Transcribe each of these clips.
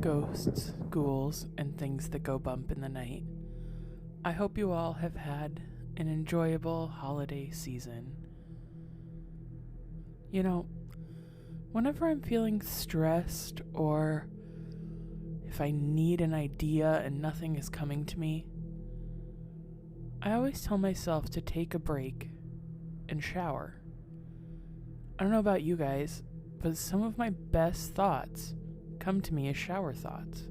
ghosts, ghouls, and things that go bump in the night. I hope you all have had an enjoyable holiday season. You know, whenever I'm feeling stressed or if I need an idea and nothing is coming to me, I always tell myself to take a break and shower. I don't know about you guys, but some of my best thoughts come to me as shower thoughts.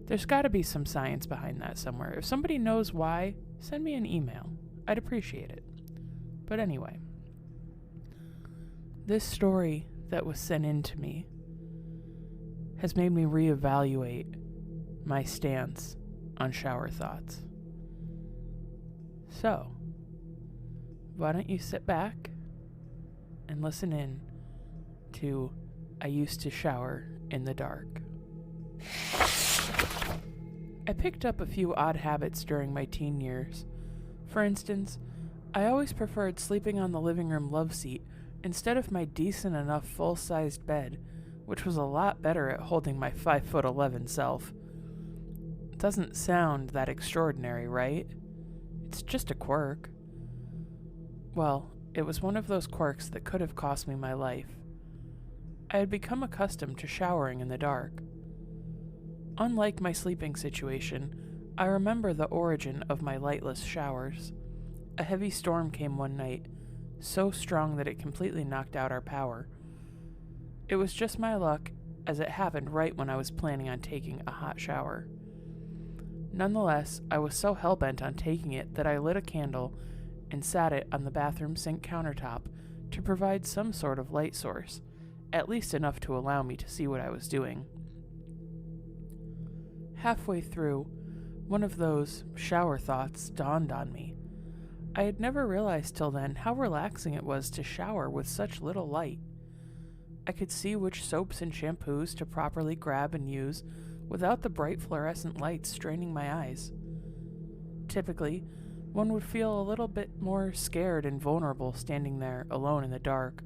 There's got to be some science behind that somewhere. If somebody knows why, send me an email. I'd appreciate it. But anyway, this story that was sent in to me has made me reevaluate my stance on shower thoughts. So, why don't you sit back and listen in to I Used to Shower in the Dark. I picked up a few odd habits during my teen years. For instance, I always preferred sleeping on the living room love seat instead of my decent enough full-sized bed, which was a lot better at holding my 5'11" self. Doesn't sound that extraordinary, right? It's just a quirk. Well, it was one of those quirks that could have cost me my life. I had become accustomed to showering in the dark. Unlike my sleeping situation, I remember the origin of my lightless showers. A heavy storm came one night, so strong that it completely knocked out our power. It was just my luck, as it happened right when I was planning on taking a hot shower. Nonetheless, I was so hell-bent on taking it that I lit a candle and sat it on the bathroom sink countertop to provide some sort of light source, at least enough to allow me to see what I was doing. Halfway through, one of those shower thoughts dawned on me. I had never realized till then how relaxing it was to shower with such little light. I could see which soaps and shampoos to properly grab and use without the bright fluorescent lights straining my eyes. Typically, one would feel a little bit more scared and vulnerable standing there alone in the dark,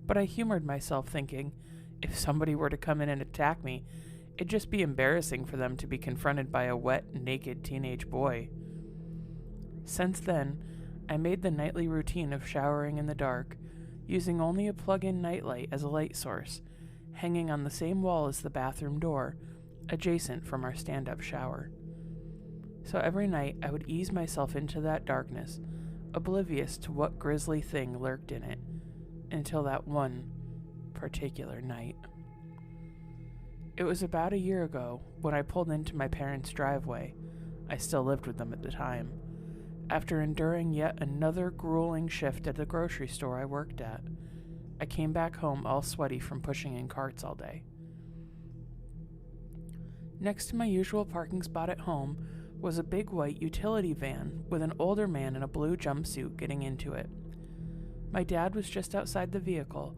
but I humored myself thinking, if somebody were to come in and attack me, it'd just be embarrassing for them to be confronted by a wet, naked teenage boy. Since then, I made the nightly routine of showering in the dark, using only a plug-in nightlight as a light source, hanging on the same wall as the bathroom door, adjacent from our stand-up shower. So every night I would ease myself into that darkness, oblivious to what grisly thing lurked in it, until that one particular night. It was about a year ago when I pulled into my parents' driveway. I still lived with them at the time. After enduring yet another grueling shift at the grocery store I worked at, I came back home all sweaty from pushing in carts all day. Next to my usual parking spot at home was a big white utility van with an older man in a blue jumpsuit getting into it. My dad was just outside the vehicle,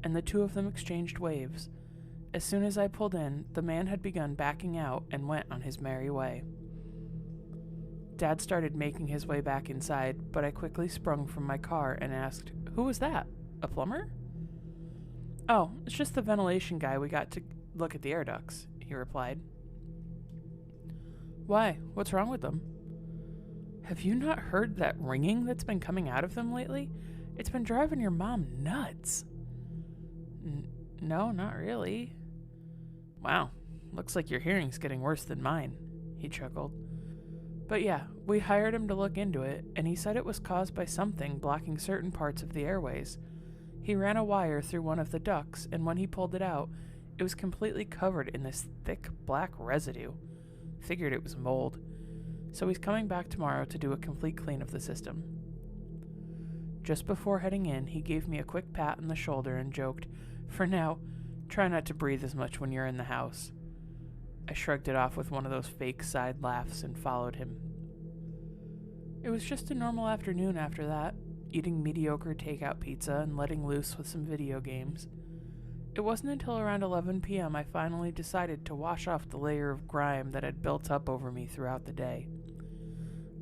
and the two of them exchanged waves. As soon as I pulled in, the man had begun backing out and went on his merry way. Dad started making his way back inside, but I quickly sprung from my car and asked, "Who was that? A plumber?" "Oh, it's just the ventilation guy we got to look at the air ducts," he replied. "Why? What's wrong with them?" "Have you not heard that ringing that's been coming out of them lately? It's been driving your mom nuts." No, not really." "Wow, looks like your hearing's getting worse than mine," he chuckled. "But yeah, we hired him to look into it, and he said it was caused by something blocking certain parts of the airways. He ran a wire through one of the ducts, and when he pulled it out, it was completely covered in this thick black residue. Figured it was mold. So he's coming back tomorrow to do a complete clean of the system." Just before heading in, he gave me a quick pat on the shoulder and joked, "For now, try not to breathe as much when you're in the house." I shrugged it off with one of those fake side laughs and followed him. It was just a normal afternoon after that, eating mediocre takeout pizza and letting loose with some video games. It wasn't until around 11 p.m. I finally decided to wash off the layer of grime that had built up over me throughout the day.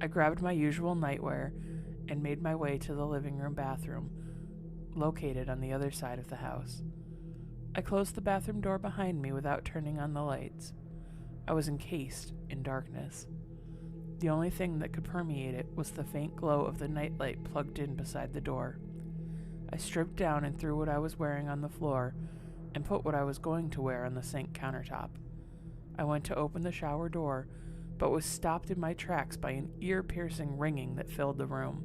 I grabbed my usual nightwear and made my way to the living room bathroom, located on the other side of the house. I closed the bathroom door behind me without turning on the lights. I was encased in darkness. The only thing that could permeate it was the faint glow of the nightlight plugged in beside the door. I stripped down and threw what I was wearing on the floor and put what I was going to wear on the sink countertop. I went to open the shower door, but was stopped in my tracks by an ear-piercing ringing that filled the room.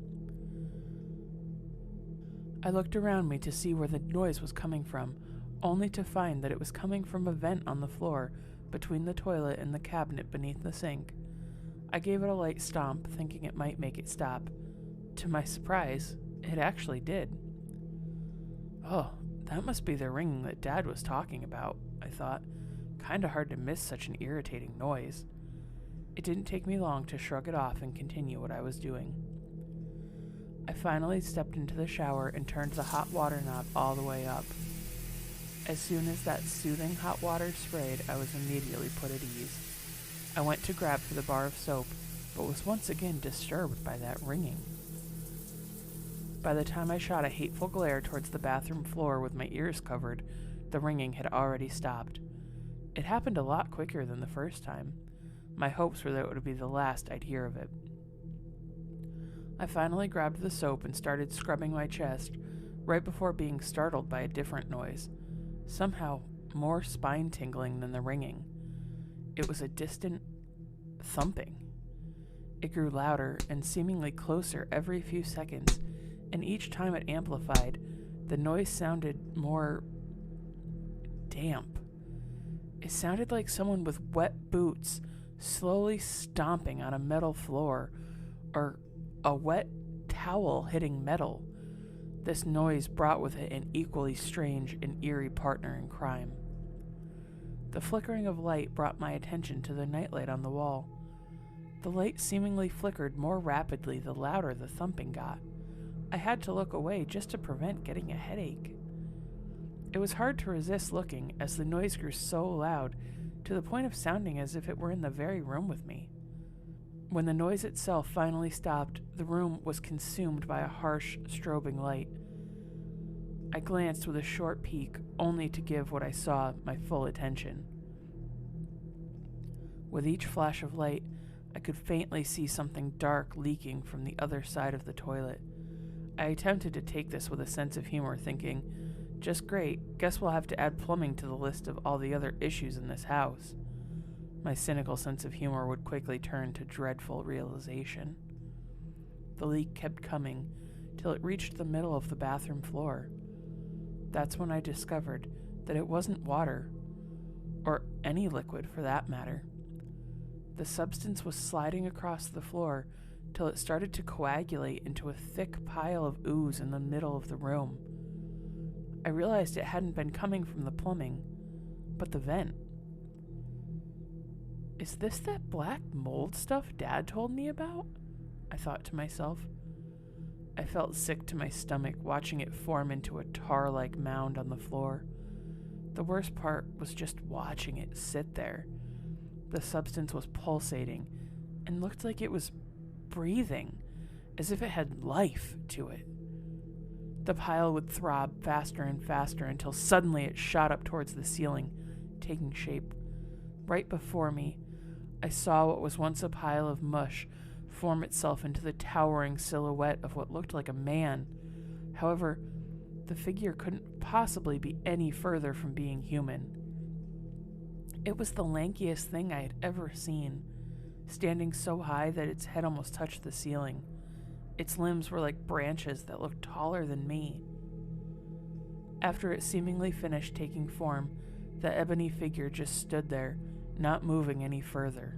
I looked around me to see where the noise was coming from, only to find that it was coming from a vent on the floor between the toilet and the cabinet beneath the sink. I gave it a light stomp, thinking it might make it stop. To my surprise, it actually did. Oh, that must be the ringing that Dad was talking about, I thought. Kinda hard to miss such an irritating noise. It didn't take me long to shrug it off and continue what I was doing. I finally stepped into the shower and turned the hot water knob all the way up. As soon as that soothing hot water sprayed, I was immediately put at ease. I went to grab for the bar of soap, but was once again disturbed by that ringing. By the time I shot a hateful glare towards the bathroom floor with my ears covered, the ringing had already stopped. It happened a lot quicker than the first time. My hopes were that it would be the last I'd hear of it. I finally grabbed the soap and started scrubbing my chest, right before being startled by a different noise, somehow more spine-tingling than the ringing. It was a distant thumping. It grew louder and seemingly closer every few seconds, and each time it amplified, the noise sounded more damp. It sounded like someone with wet boots slowly stomping on a metal floor, or a wet towel hitting metal. This noise brought with it an equally strange and eerie partner in crime. The flickering of light brought my attention to the nightlight on the wall. The light seemingly flickered more rapidly the louder the thumping got. I had to look away just to prevent getting a headache. It was hard to resist looking as the noise grew so loud, to the point of sounding as if it were in the very room with me. When the noise itself finally stopped, the room was consumed by a harsh, strobing light. I glanced with a short peek, only to give what I saw my full attention. With each flash of light, I could faintly see something dark leaking from the other side of the toilet. I attempted to take this with a sense of humor, thinking, just great, guess we'll have to add plumbing to the list of all the other issues in this house. My cynical sense of humor would quickly turn to dreadful realization. The leak kept coming, till it reached the middle of the bathroom floor. That's when I discovered that it wasn't water, or any liquid for that matter. The substance was sliding across the floor till it started to coagulate into a thick pile of ooze in the middle of the room. I realized it hadn't been coming from the plumbing, but the vent. Is this that black mold stuff Dad told me about? I thought to myself. I felt sick to my stomach watching it form into a tar-like mound on the floor. The worst part was just watching it sit there. The substance was pulsating and looked like it was breathing, as if it had life to it. The pile would throb faster and faster until suddenly it shot up towards the ceiling, taking shape. Right before me, I saw what was once a pile of mush form itself into the towering silhouette of what looked like a man. However, the figure couldn't possibly be any further from being human. It was the lankiest thing I had ever seen, standing so high that its head almost touched the ceiling. Its limbs were like branches that looked taller than me. After it seemingly finished taking form, the ebony figure just stood there, not moving any further.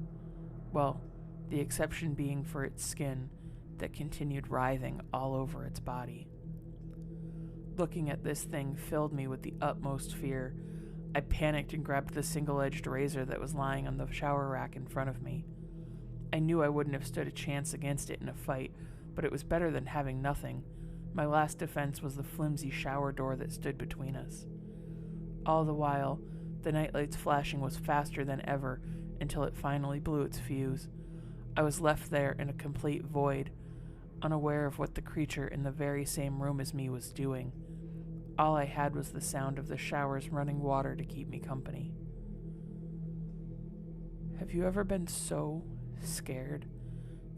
Well, the exception being for its skin that continued writhing all over its body. Looking at this thing filled me with the utmost fear. I panicked and grabbed the single-edged razor that was lying on the shower rack in front of me. I knew I wouldn't have stood a chance against it in a fight, but it was better than having nothing. My last defense was the flimsy shower door that stood between us. All the while, the nightlight's flashing was faster than ever until it finally blew its fuse. I was left there in a complete void, unaware of what the creature in the very same room as me was doing. All I had was the sound of the shower's running water to keep me company. Have you ever been so scared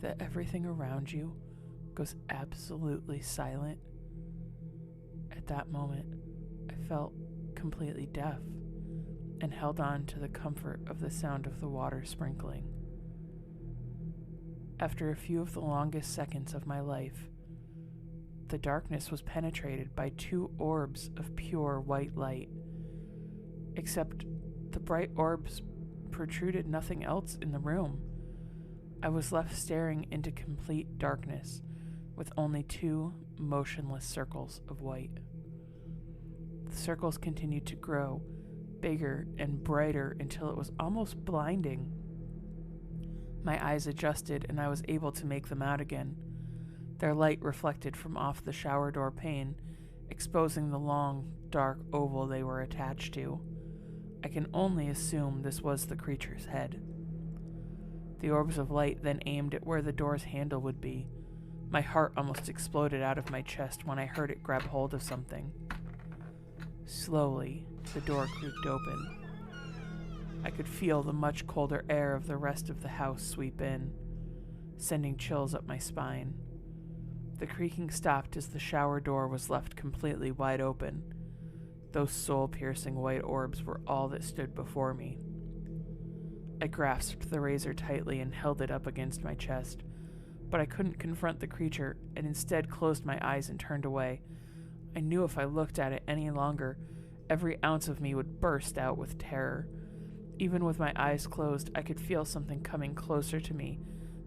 that everything around you goes absolutely silent? At that moment, I felt completely deaf and held on to the comfort of the sound of the water sprinkling. After a few of the longest seconds of my life, the darkness was penetrated by 2 orbs of pure white light, except the bright orbs protruded nothing else in the room. I was left staring into complete darkness with only 2 motionless circles of white. The circles continued to grow, bigger and brighter until it was almost blinding. My eyes adjusted and I was able to make them out again. Their light reflected from off the shower door pane, exposing the long, dark oval they were attached to. I can only assume this was the creature's head. The orbs of light then aimed at where the door's handle would be. My heart almost exploded out of my chest when I heard it grab hold of something. Slowly, the door creaked open. I could feel the much colder air of the rest of the house sweep in, sending chills up my spine. The creaking stopped as the shower door was left completely wide open. Those soul-piercing white orbs were all that stood before me. I grasped the razor tightly and held it up against my chest, but I couldn't confront the creature and instead closed my eyes and turned away. I knew if I looked at it any longer, every ounce of me would burst out with terror. Even with my eyes closed, I could feel something coming closer to me,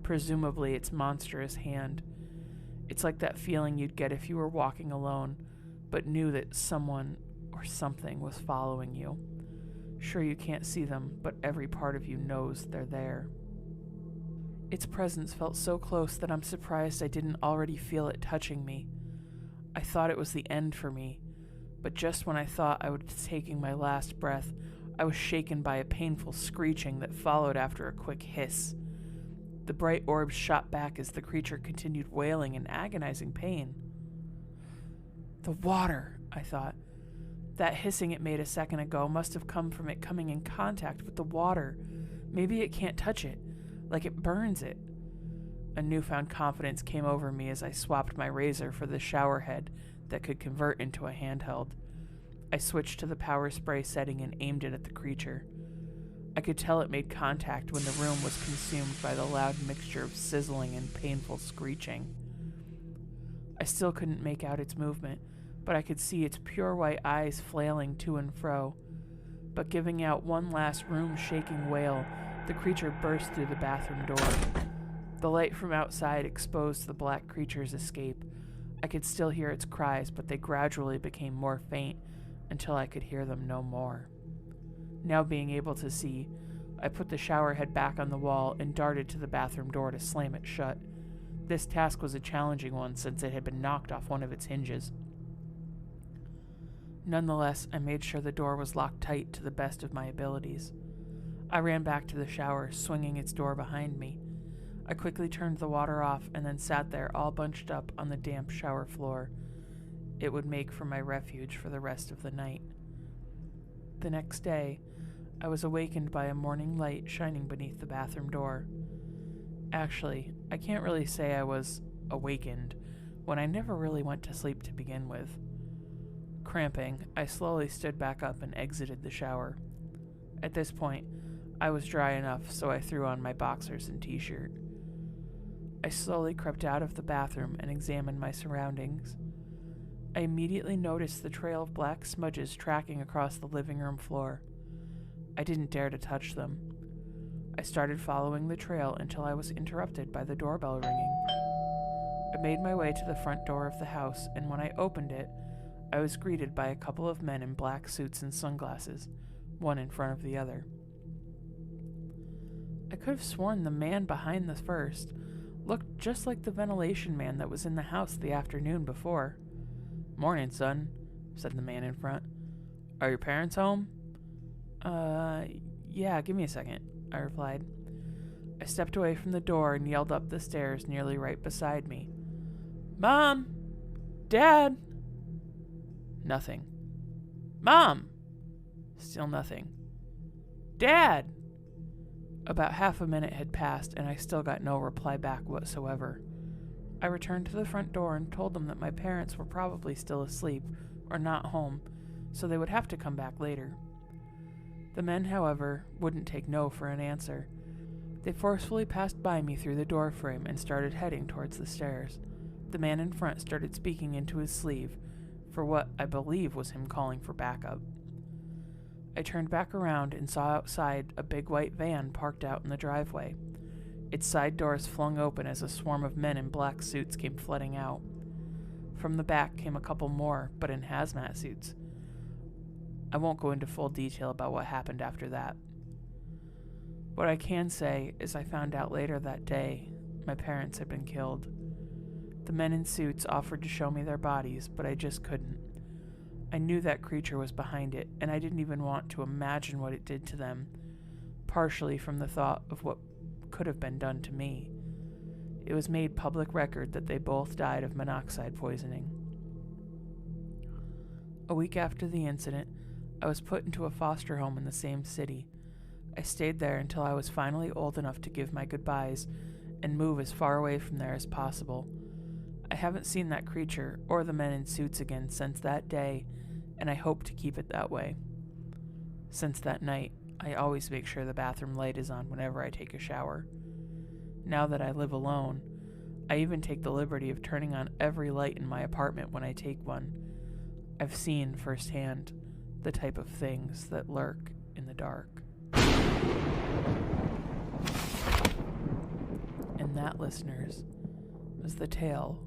presumably its monstrous hand. It's like that feeling you'd get if you were walking alone, but knew that someone or something was following you. Sure, you can't see them, but every part of you knows they're there. Its presence felt so close that I'm surprised I didn't already feel it touching me. I thought it was the end for me, but just when I thought I was taking my last breath, I was shaken by a painful screeching that followed after a quick hiss. The bright orbs shot back as the creature continued wailing in agonizing pain. The water, I thought. That hissing it made a second ago must have come from it coming in contact with the water. Maybe it can't touch it, like it burns it. A newfound confidence came over me as I swapped my razor for the shower head that could convert into a handheld. I switched to the power spray setting and aimed it at the creature. I could tell it made contact when the room was consumed by the loud mixture of sizzling and painful screeching. I still couldn't make out its movement, but I could see its pure white eyes flailing to and fro. But giving out one last room-shaking wail, the creature burst through the bathroom door. The light from outside exposed the black creature's escape. I could still hear its cries, but they gradually became more faint until I could hear them no more. Now being able to see, I put the shower head back on the wall and darted to the bathroom door to slam it shut. This task was a challenging one since it had been knocked off one of its hinges. Nonetheless, I made sure the door was locked tight to the best of my abilities. I ran back to the shower, swinging its door behind me. I quickly turned the water off and then sat there all bunched up on the damp shower floor. It would make for my refuge for the rest of the night. The next day, I was awakened by a morning light shining beneath the bathroom door. Actually, I can't really say I was awakened when I never really went to sleep to begin with. Cramping, I slowly stood back up and exited the shower. At this point, I was dry enough, so I threw on my boxers and t-shirt. I slowly crept out of the bathroom and examined my surroundings. I immediately noticed the trail of black smudges tracking across the living room floor. I didn't dare to touch them. I started following the trail until I was interrupted by the doorbell ringing. I made my way to the front door of the house, and when I opened it, I was greeted by a couple of men in black suits and sunglasses, one in front of the other. I could have sworn the man behind the first looked just like the ventilation man that was in the house the afternoon before. "Morning, son," said the man in front. "Are your parents home?" Yeah, give me a second," I replied. I stepped away from the door and yelled up the stairs nearly right beside me. "Mom! Dad!" Nothing. "Mom!" Still nothing. "Dad!" About half a minute had passed, and I still got no reply back whatsoever. I returned to the front door and told them that my parents were probably still asleep or not home, so they would have to come back later. The men, however, wouldn't take no for an answer. They forcefully passed by me through the door frame and started heading towards the stairs. The man in front started speaking into his sleeve, for what I believe was him calling for backup. I turned back around and saw outside a big white van parked out in the driveway. Its side doors flung open as a swarm of men in black suits came flooding out. From the back came a couple more, but in hazmat suits. I won't go into full detail about what happened after that. What I can say is I found out later that day my parents had been killed. The men in suits offered to show me their bodies, but I just couldn't. I knew that creature was behind it, and I didn't even want to imagine what it did to them, partially from the thought of what could have been done to me. It was made public record that they both died of monoxide poisoning. A week after the incident, I was put into a foster home in the same city. I stayed there until I was finally old enough to give my goodbyes and move as far away from there as possible. I haven't seen that creature or the men in suits again since that day, and I hope to keep it that way. Since that night, I always make sure the bathroom light is on whenever I take a shower. Now that I live alone, I even take the liberty of turning on every light in my apartment when I take one. I've seen firsthand the type of things that lurk in the dark. And that, listeners, was the tale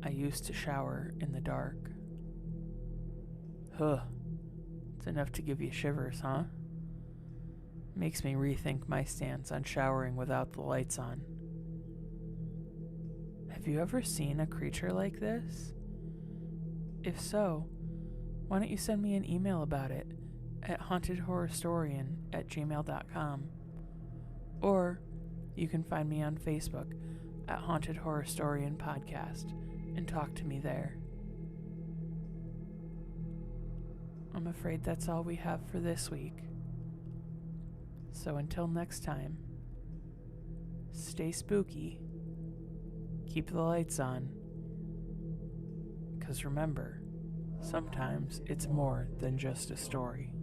I used to shower in the dark. It's enough to give you shivers, huh? Makes me rethink my stance on showering without the lights on. Have you ever seen a creature like this? If so, why don't you send me an email about it at hauntedhorrorstorian@gmail.com, or you can find me on Facebook at Haunted Horrorstorian Podcast and talk to me there. I'm afraid that's all we have for this week. So until next time, stay spooky, keep the lights on, 'cause remember, sometimes it's more than just a story.